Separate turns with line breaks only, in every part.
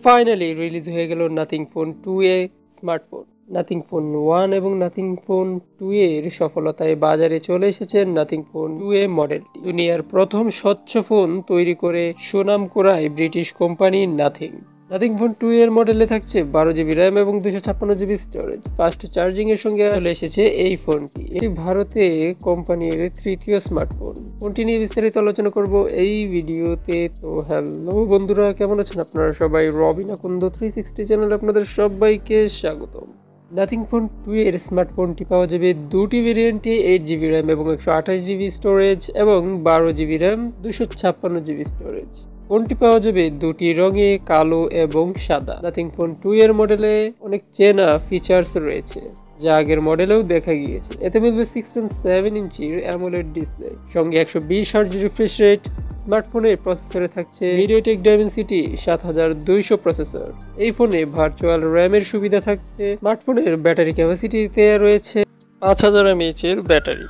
Finally release হয়ে গেল nothing phone 2A smartphone. Nothing phone 1 এবং নাথিং ফোন 2A এর সফলতায় বাজারে চলে এসেছে নাথিং ফোন 2A মডেলটি। দুনিয়ার প্রথম স্বচ্ছ ফোন তৈরি করে সুনাম কুড়ায় British company Nothing. Nothing phone 2A এর মডেলে থাকছে 12GB র্যাম এবং 256GB স্টোরেজ। ফাস্ট চার্জিং এর সঙ্গে চলে এসেছে এই ফোনটি। এটি ভারতে কোম্পানির তৃতীয় স্মার্টফোন। ফোনটি নিয়ে বিস্তারিত আলোচনা করব এই ভিডিওতে। তো হ্যালো বন্ধুরা, কেমন আছেন আপনারা সবাই? রবিন আকন্দ 360 চ্যানেলে আপনাদের সবাইকে স্বাগতম। নাথিং ফোন 2 এর স্মার্টফোনটি পাওয়া যাবে দুটি ভেরিয়েন্টে, 8GB র্যাম এবং 128GB স্টোরেজ এবং 12GB র্যাম 256GB স্টোরেজ। ফোনটি পাওয়া যাবে দুটি রঙে, কালো এবং সাদা। নাথিং ফোন 2 এর মডেলে অনেক চেনা ফিচার্স রয়েছে যা আগের মডেলেও দেখা গিয়েছে। এতে মিলবে 6.7 ইঞ্চির অ্যামোলেড ডিসপ্লে, সঙ্গে 120Hz রিফ্রেশ রেট। স্মার্টফোনের প্রসেসরে থাকছে Mediatek Dimensity 7200 প্রসেসর। এই ফোনে ভার্চুয়াল র্যামের সুবিধা থাকছে। স্মার্টফোনের ব্যাটারি ক্যাপাসিটিতে রয়েছে 5000 mAh এর ব্যাটারি,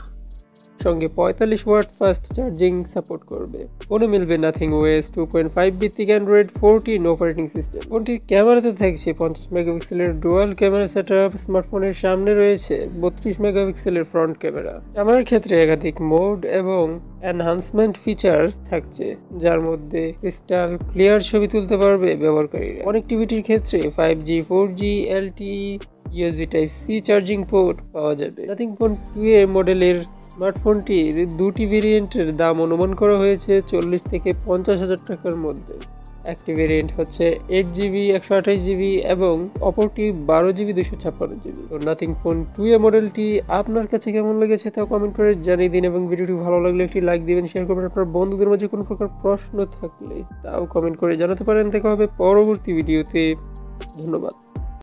সঙ্গে 45 ওয়াট ফাস্ট চার্জিং সাপোর্ট করবে। ফোনে মিলবে নাথিং ওএস 2.5 ভিত্তিক অ্যান্ড্রয়েড 14 অপারেটিং সিস্টেম। ফোনটির ক্যামেরাতে থাকছে 50 মেগাপিক্সেলের ডুয়াল ক্যামেরা সেটআপ। স্মার্টফোনের সামনে রয়েছে 32 মেগাপিক্সেলের ফ্রন্ট ক্যামেরা। ক্যামেরার ক্ষেত্রে একাধিক মোড এবং এনহান্সমেন্ট ফিচার থাকছে, যার মধ্যে ক্রিস্টাল ক্লিয়ার ছবি তুলতে পারবে ব্যবহারকারীরা। কানেক্টিভিটির ক্ষেত্রে 5G 4G LTE USB Type-C charging port পাওয়া যাবে। নাথিং ফোন 2 এর মডেলের স্মার্টফোনটির দুটি ভেরিয়েন্টের দাম অনুমান করা হয়েছে 40 থেকে 50,000 টাকার মধ্যে। একটি ভেরিয়েন্ট হচ্ছে 8GB 128GB এবং অপরটি 12GB 256GB। তো নাথিং ফোন 2 এ মডেলটি আপনার কাছে কেমন লেগেছে তা কমেন্ট করে জানিয়ে দিন, এবং ভিডিওটি ভালো লাগলে একটি লাইক দিবেন, শেয়ার করবেন। আপনার বন্ধুদের মাঝে কোনো প্রকার প্রশ্ন থাকলে তাও কমেন্ট করে জানাতে পারেন। দেখা হবে পরবর্তী ভিডিওতে। ধন্যবাদ।